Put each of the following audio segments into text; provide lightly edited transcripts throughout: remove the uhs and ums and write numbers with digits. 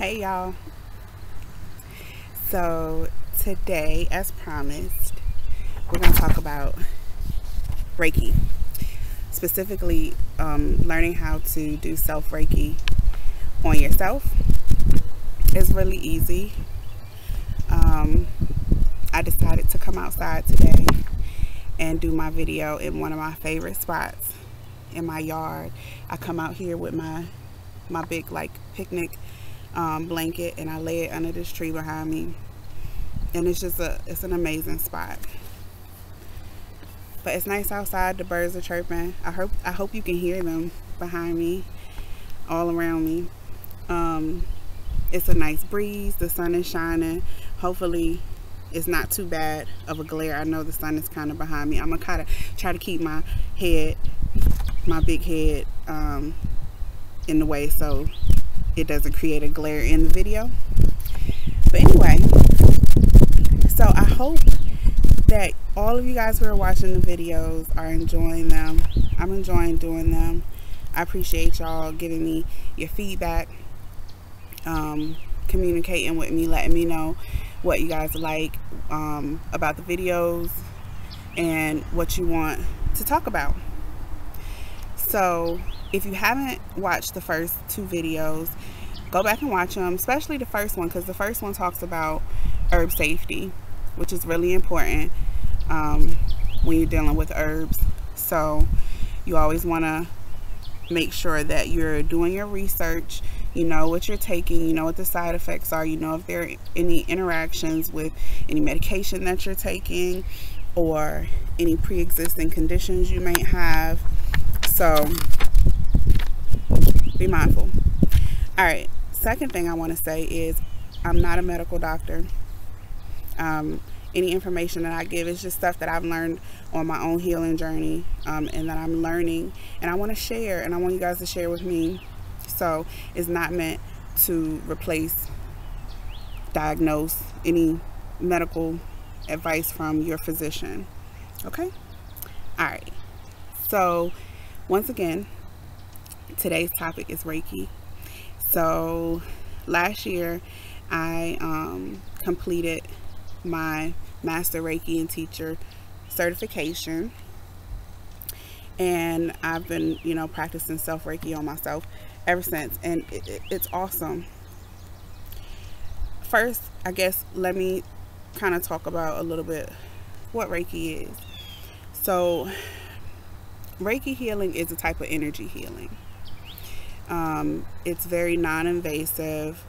Hey y'all. So today, as promised, we're going to talk about Reiki. Specifically, learning how to do self Reiki on yourself is really easy. I decided to come outside today and do my video in one of my favorite spots in my yard. I come out here with my big picnic blanket, and I lay it under this tree behind me, and it's an amazing spot. But it's nice outside. The birds are chirping. I hope you can hear them behind me, all around me. It's a nice breeze. The sun is shining. Hopefully it's not too bad of a glare. I know the sun is kind of behind me. I'm gonna kind of try to keep my big head in the way so it doesn't create a glare in the video. But anyway, so I hope that all of you guys who are watching the videos are enjoying them. I'm enjoying doing them. I appreciate y'all giving me your feedback, communicating with me, letting me know what you guys like about the videos and what you want to talk about. So if you haven't watched the first two videos, go back and watch them, especially the first one, because the first one talks about herb safety, which is really important when you're dealing with herbs. So you always want to make sure that you're doing your research, you know what you're taking, you know what the side effects are, you know if there are any interactions with any medication that you're taking or any pre-existing conditions you may have. So be mindful. All right, second thing I want to say is I'm not a medical doctor. Any information that I give is just stuff that I've learned on my own healing journey, and that I'm learning, and I want to share, and I want you guys to share with me. So it's not meant to replace, diagnose any medical advice from your physician. Okay? All right. So once again, today's topic is Reiki. So last year I completed my Master Reiki and Teacher certification, and I've been, practicing self Reiki on myself ever since, and it's awesome. First, I guess let me kind of talk about a little bit what Reiki is. So Reiki healing is a type of energy healing. It's very non-invasive.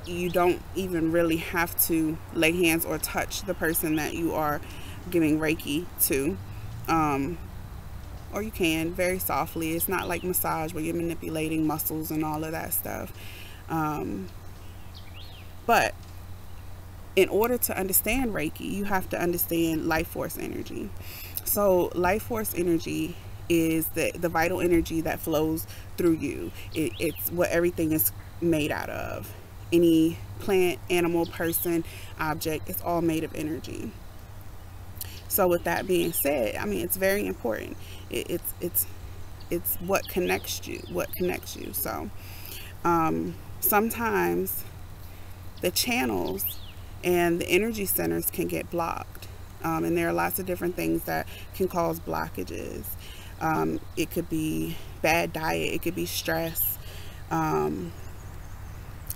You don't even really have to lay hands or touch the person that you are giving Reiki to, or you can very softly. It's not like massage where you're manipulating muscles and all of that stuff. But in order to understand Reiki, you have to understand life force energy. So life force energy is the vital energy that flows through you. It's what everything is made out of. Any plant, animal, person, object, it's all made of energy. So with that being said, I mean, it's very important. It's what connects you. So sometimes the channels and the energy centers can get blocked, and there are lots of different things that can cause blockages. It could be bad diet, it could be stress,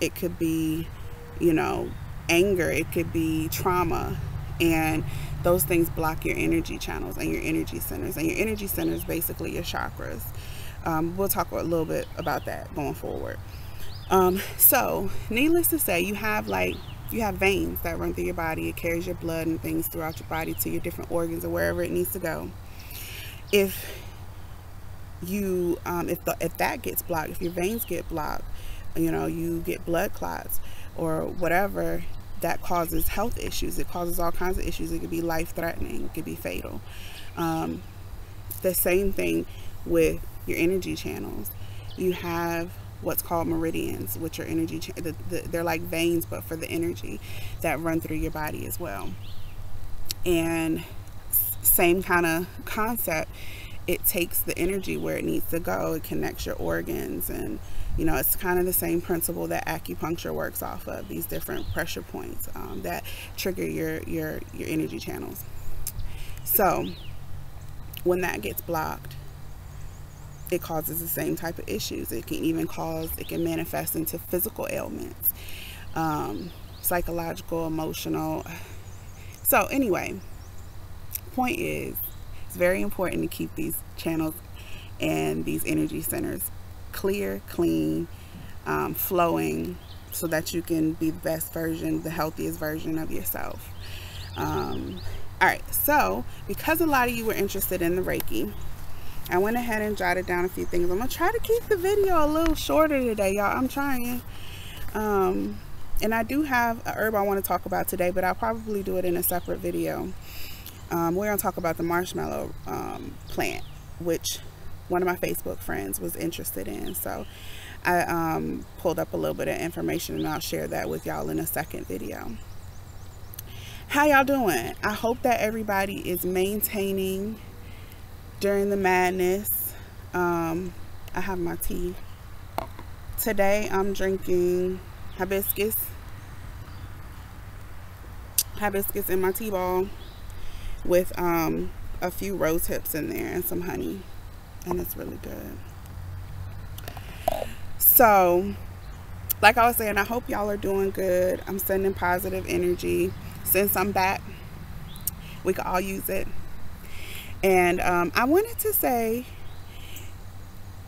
it could be, anger, it could be trauma, and those things block your energy channels and your energy centers. And your energy centers, basically your chakras. We'll talk a little bit about that going forward. So needless to say, you have veins that run through your body. It carries your blood and things throughout your body to your different organs or wherever it needs to go. If that gets blocked, if your veins get blocked, you get blood clots or whatever, that causes health issues. It causes all kinds of issues. It could be life-threatening. It could be fatal. The same thing with your energy channels. You have what's called meridians, which are energy. They're like veins, but for the energy that run through your body as well. And same kind of concept it takes the energy where it needs to go. It connects your organs, and it's kind of the same principle that acupuncture works off of, these different pressure points that trigger your energy channels. So when that gets blocked, it causes the same type of issues. It can manifest into physical ailments, psychological, emotional. So anyway, point is, it's very important to keep these channels and these energy centers clear, clean, flowing, so that you can be the best version, the healthiest version of yourself. All right, so because a lot of you were interested in the Reiki, I went ahead and jotted down a few things. I'm going to try to keep the video a little shorter today, y'all. I'm trying. And I do have a herb I want to talk about today, but I'll probably do it in a separate video. We're going to talk about the marshmallow plant, which one of my Facebook friends was interested in. So I pulled up a little bit of information, and I'll share that with y'all in a second video. How y'all doing? I hope that everybody is maintaining during the madness. I have my tea. Today I'm drinking hibiscus in my tea ball with a few rose hips in there and some honey, and it's really good. So like I was saying, I hope y'all are doing good. I'm sending positive energy. Since I'm back, we can all use it. And I wanted to say,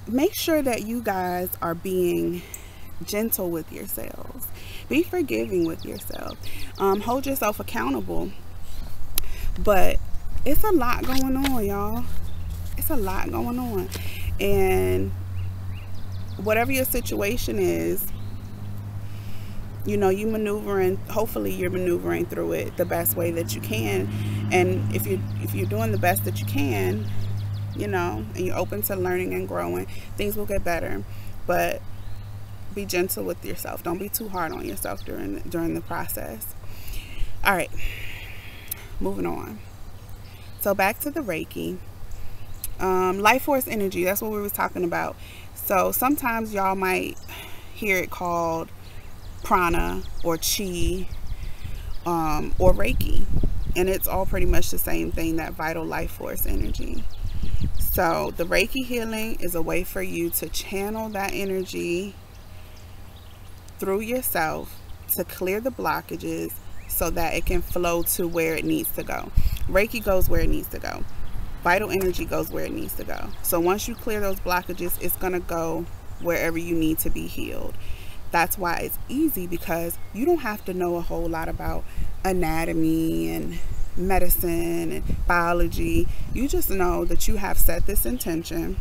make sure that you guys are being gentle with yourselves. Be forgiving with yourself. Hold yourself accountable. But it's a lot going on, y'all. It's a lot going on. And whatever your situation is, you maneuvering, hopefully you're maneuvering through it the best way that you can. And if you're doing the best that you can, and you're open to learning and growing, things will get better. But be gentle with yourself. Don't be too hard on yourself during the process. All right, moving on. So back to the Reiki. Life force energy, that's what we were talking about. So sometimes y'all might hear it called prana or chi or Reiki, and it's all pretty much the same thing, that vital life force energy. So the Reiki healing is a way for you to channel that energy through yourself to clear the blockages so that it can flow to where it needs to go. Reiki goes where it needs to go. Vital energy goes where it needs to go. So once you clear those blockages, it's going to go wherever you need to be healed. That's why it's easy, because you don't have to know a whole lot about anatomy and medicine and biology. You just know that you have set this intention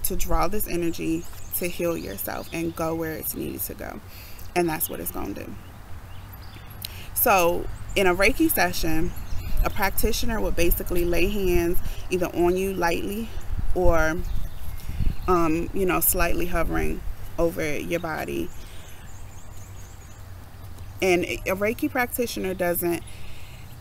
to draw this energy to heal yourself and go where it's needed to go. And that's what it's going to do. So in a Reiki session, a practitioner would basically lay hands either on you lightly or, slightly hovering over your body. And a Reiki practitioner doesn't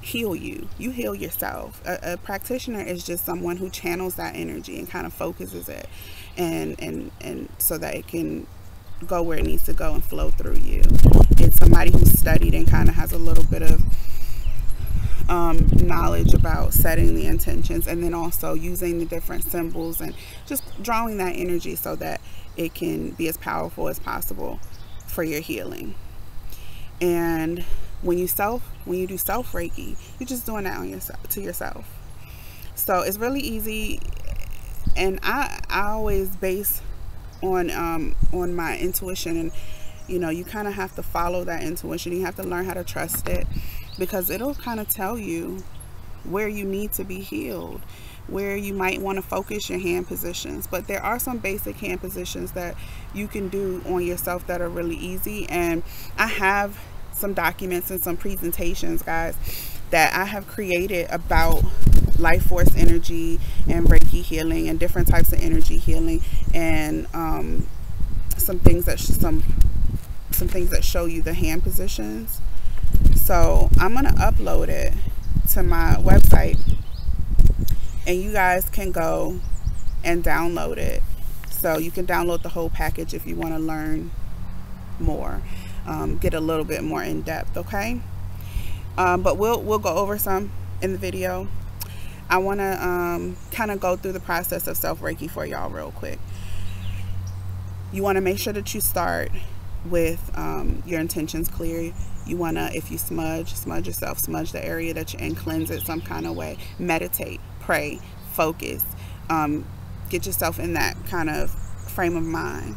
heal you. You heal yourself. A practitioner is just someone who channels that energy and kind of focuses it, and so that it can go where it needs to go and flow through you. It's somebody who's studied and kind of has a little bit of knowledge about setting the intentions, and then also using the different symbols and just drawing that energy so that it can be as powerful as possible for your healing. And when you do self Reiki, you're just doing that to yourself. So it's really easy, and I always base on my intuition, and you kind of have to follow that intuition. You have to learn how to trust it, because it'll kind of tell you where you need to be healed, where you might want to focus your hand positions. But there are some basic hand positions that you can do on yourself that are really easy, and I have some documents and some presentations, guys, that I have created about life force energy and Reiki healing and different types of energy healing, and some things that show you the hand positions. So I'm gonna upload it to my website, And you guys can go and download it. So you can download the whole package if you want to learn more, get a little bit more in depth. Okay. But we'll go over some in the video. I want to kind of go through the process of self Reiki for y'all real quick. You want to make sure that you start with your intentions clear. You want to, if you smudge yourself, smudge the area that you're in, cleanse it some kind of way, meditate, pray, focus, get yourself in that kind of frame of mind.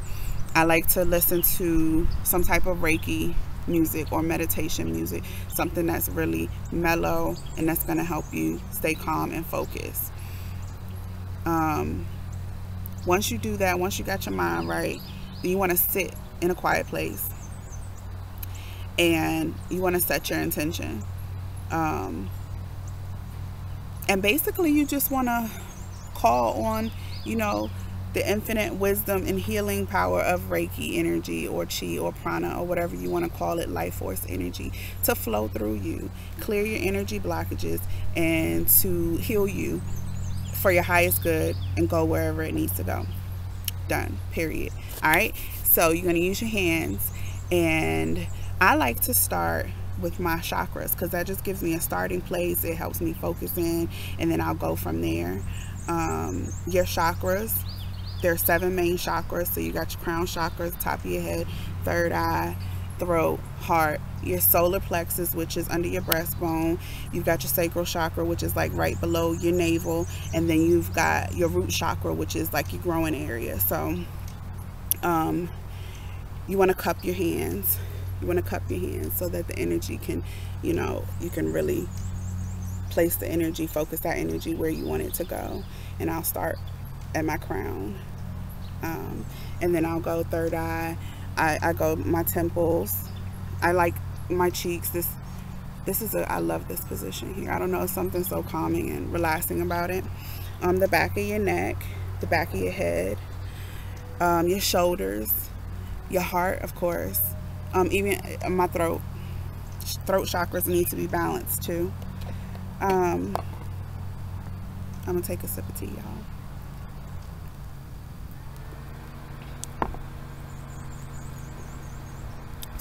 I like to listen to some type of Reiki music or meditation music, something that's really mellow and that's going to help you stay calm and focused. Once you do that, once you got your mind right, then you want to sit in a quiet place and you want to set your intention. And basically you just want to call on, you know, the infinite wisdom and healing power of Reiki energy or chi or prana or whatever you want to call it, life force energy, to flow through you, clear your energy blockages, and to heal you for your highest good and go wherever it needs to go. Done. Period. All right. So you're going to use your hands, and I like to start with my chakras because that just gives me a starting place. It helps me focus in, and then I'll go from there. Your chakras, there are 7 main chakras. So you got your crown chakras, top of your head, third eye, throat, heart, your solar plexus, which is under your breastbone. You've got your sacral chakra, which is like right below your navel, and then you've got your root chakra, which is like your growing area. So you want to cup your hands. You want to cup your hands so that the energy can, you know, you can really place the energy, focus that energy where you want it to go. And I'll start at my crown, and then I'll go third eye. I go my temples. I like my cheeks. This is I love this position here. I don't know, something so calming and relaxing about it. The back of your neck, the back of your head, your shoulders, your heart, of course, even my throat chakras need to be balanced too. I'm gonna take a sip of tea, y'all.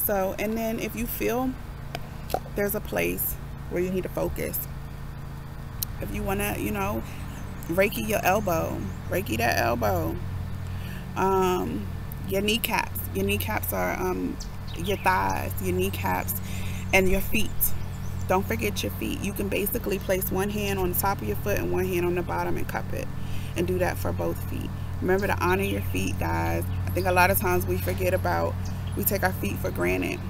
So, and then if you feel there's a place where you need to focus, if you want to, you know, Reiki your elbow, Reiki that elbow, your kneecaps. Your kneecaps are your thighs, your kneecaps, and your feet. Don't forget your feet. You can basically place one hand on the top of your foot and one hand on the bottom and cup it, and do that for both feet. Remember to honor your feet, guys. I think a lot of times we take our feet for granted.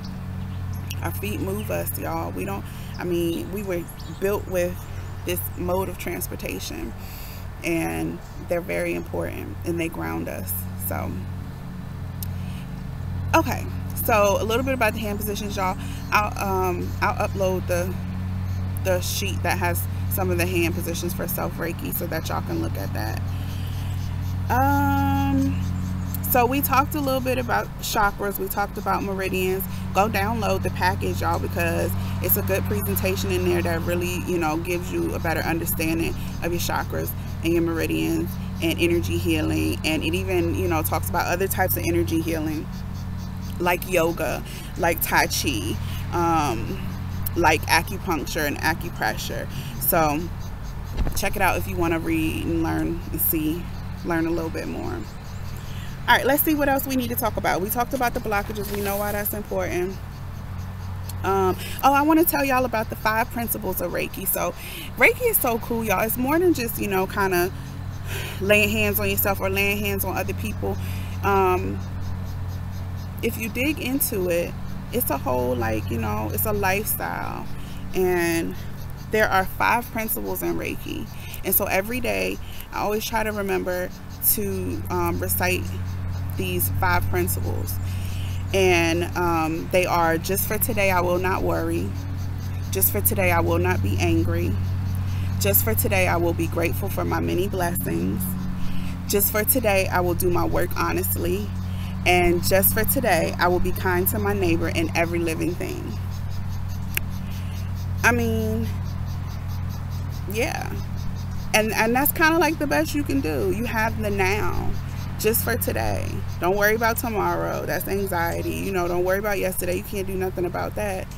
Our feet move us, y'all. We were built with this mode of transportation, and they're very important, and they ground us. So, okay. So a little bit about the hand positions, y'all. I'll upload the sheet that has some of the hand positions for self Reiki so that y'all can look at that. So we talked a little bit about chakras. We talked about meridians. Go download the package, y'all, because it's a good presentation in there that really, you know, gives you a better understanding of your chakras and your meridians and energy healing. And it even, you know, talks about other types of energy healing, like yoga, like Tai Chi, like acupuncture and acupressure. So check it out if you want to read and learn and learn a little bit more. All right, let's see what else we need to talk about. We talked about the blockages. We know why that's important. Oh, I want to tell y'all about the 5 principles of Reiki. So Reiki is so cool, y'all. It's more than just, you know, kind of laying hands on yourself or laying hands on other people. If you dig into it, it's a whole, like, you know, it's a lifestyle. And there are 5 principles in Reiki. And so every day, I always try to remember to recite these 5 principles. And they are: just for today, I will not worry. Just for today, I will not be angry. Just for today, I will be grateful for my many blessings. Just for today, I will do my work honestly. And just for today, I will be kind to my neighbor and every living thing. I mean, yeah. And that's kind of like the best you can do. You have the now, just for today. Don't worry about tomorrow. That's anxiety. You know, don't worry about yesterday. You can't do nothing about that.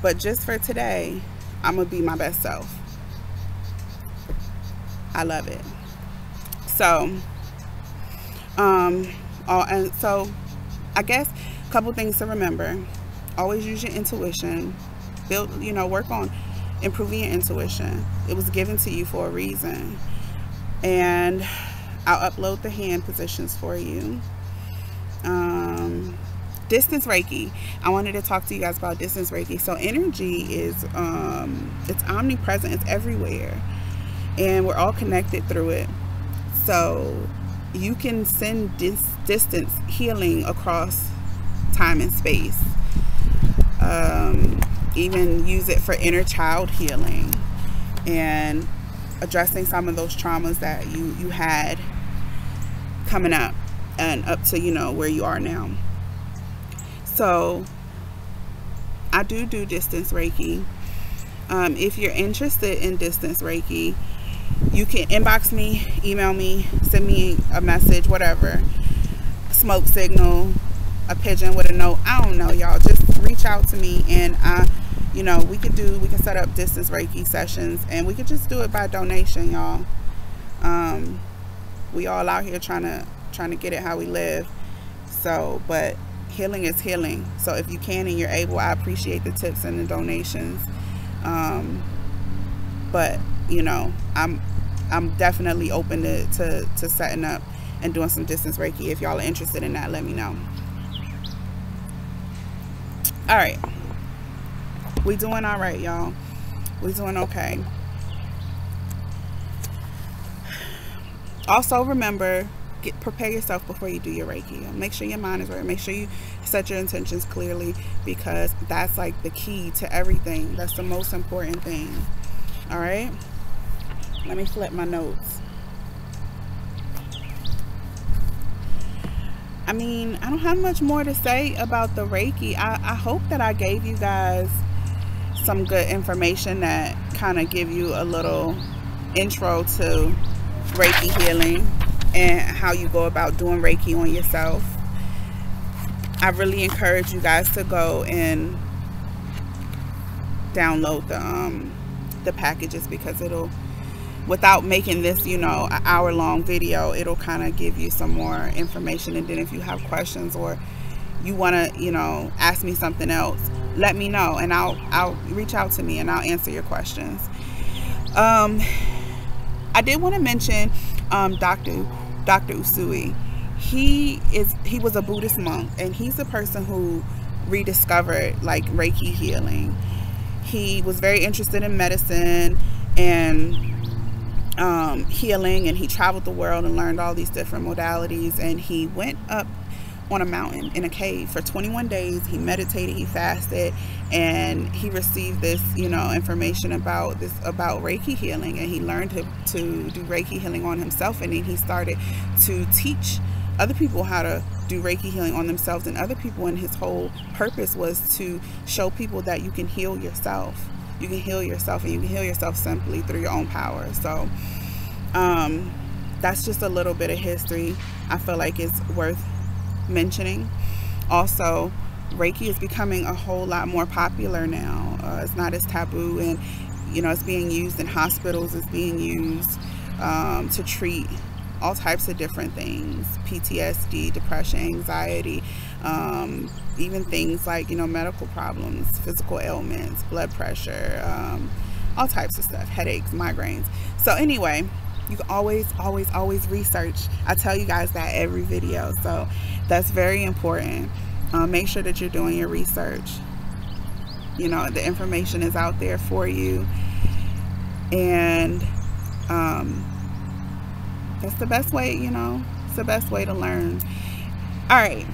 But just for today, I'm gonna be my best self. I love it. So and so I guess a couple things to remember. Always use your intuition. Build, you know, work on improving your intuition. It was given to you for a reason. And I'll upload the hand positions for you. Distance Reiki. I wanted to talk to you guys about distance Reiki. So energy is it's omnipresent, it's everywhere, and we're all connected through it. So you can send distance healing across time and space. Even use it for inner child healing and addressing some of those traumas that you had coming up and up to, you know, where you are now. So I do distance Reiki. If you're interested in distance Reiki, you can inbox me, email me, send me a message, whatever. Smoke signal, a pigeon with a note. I don't know, y'all. Just reach out to me, and you know, we can set up distance Reiki sessions, and we could just do it by donation, y'all. We all out here trying to get it how we live. So, but healing is healing. So if you can and you're able, I appreciate the tips and the donations. But you know, I'm definitely open to setting up and doing some distance Reiki. If y'all are interested in that, let me know. All right, we doing all right, y'all. We doing okay. Also, remember, prepare yourself before you do your Reiki. Make sure your mind is right. Make sure you set your intentions clearly, because that's like the key to everything. That's the most important thing. All right, let me flip my notes. I mean, I don't have much more to say about the Reiki. I hope that I gave you guys some good information that kind of give you a little intro to Reiki healing and how you go about doing Reiki on yourself. I really encourage you guys to go and download the packages, because it'll, without making this, you know, an hour-long video, it'll kind of give you some more information. And then if you have questions or you want to, you know, ask me something else, let me know, and I'll reach out to me and I'll answer your questions. I did want to mention Dr. Usui. He was a Buddhist monk, and he's the person who rediscovered like Reiki healing. He was very interested in medicine and healing, and he traveled the world and learned all these different modalities. And he went up on a mountain in a cave for 21 days. He meditated, he fasted, and he received this, you know, information about Reiki healing, and he learned to do Reiki healing on himself. And then he started to teach other people how to do Reiki healing on themselves and other people. And his whole purpose was to show people that you can heal yourself. You can heal yourself, and you can heal yourself simply through your own power. So that's just a little bit of history I feel like it's worth mentioning. Also, Reiki is becoming a whole lot more popular now. It's not as taboo, and you know, it's being used in hospitals. It's being used to treat all types of different things: PTSD, depression, anxiety, even things like, you know, medical problems, physical ailments, blood pressure, all types of stuff, headaches, migraines. So anyway, you can always research. I tell you guys that every video, so that's very important. Make sure that you're doing your research. You know, the information is out there for you, and that's the best way, you know, it's the best way to learn. All right,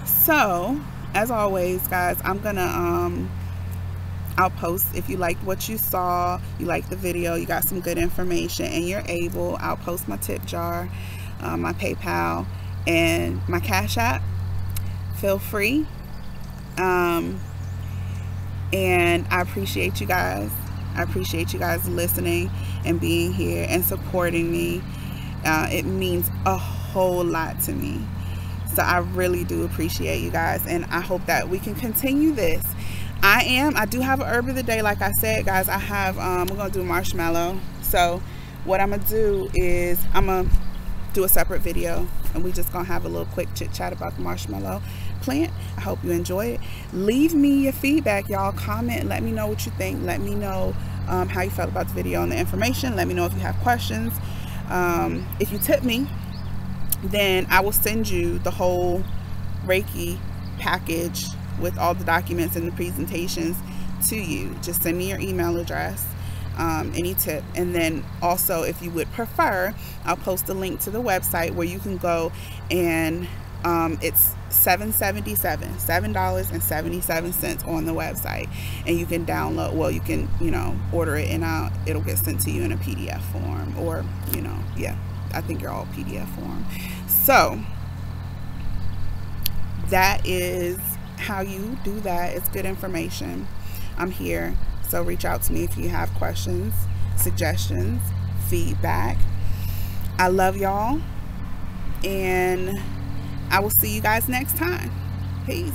so as always, guys, I'm gonna I'll post, if you liked what you saw, you liked the video, you got some good information and you're able, I'll post my tip jar, my PayPal, and my Cash App. Feel free. And I appreciate you guys. I appreciate you guys listening and being here and supporting me. It means a whole lot to me. So I really do appreciate you guys, and I hope that we can continue this. I do have an herb of the day, like I said, guys. I have we're gonna do marshmallow. So what I'm gonna do is I'm gonna do a separate video, and we just gonna have a little quick chit chat about the marshmallow plant. I hope you enjoy it. Leave me your feedback, y'all. Comment, let me know what you think. Let me know how you felt about the video and the information. Let me know if you have questions. If you tip me, then I will send you the whole Reiki package with all the documents and the presentations to you. Just send me your email address, any tip, and then also, if you would prefer, I'll post a link to the website where you can go and it's $7.77 on the website, and you can download, well, you can, you know, order it, and it'll get sent to you in a PDF form, or, you know, yeah, I think you're all PDF form. So that is how you do that. It's good information. I'm here, so reach out to me if you have questions, suggestions, feedback. I love y'all, and I will see you guys next time. Peace.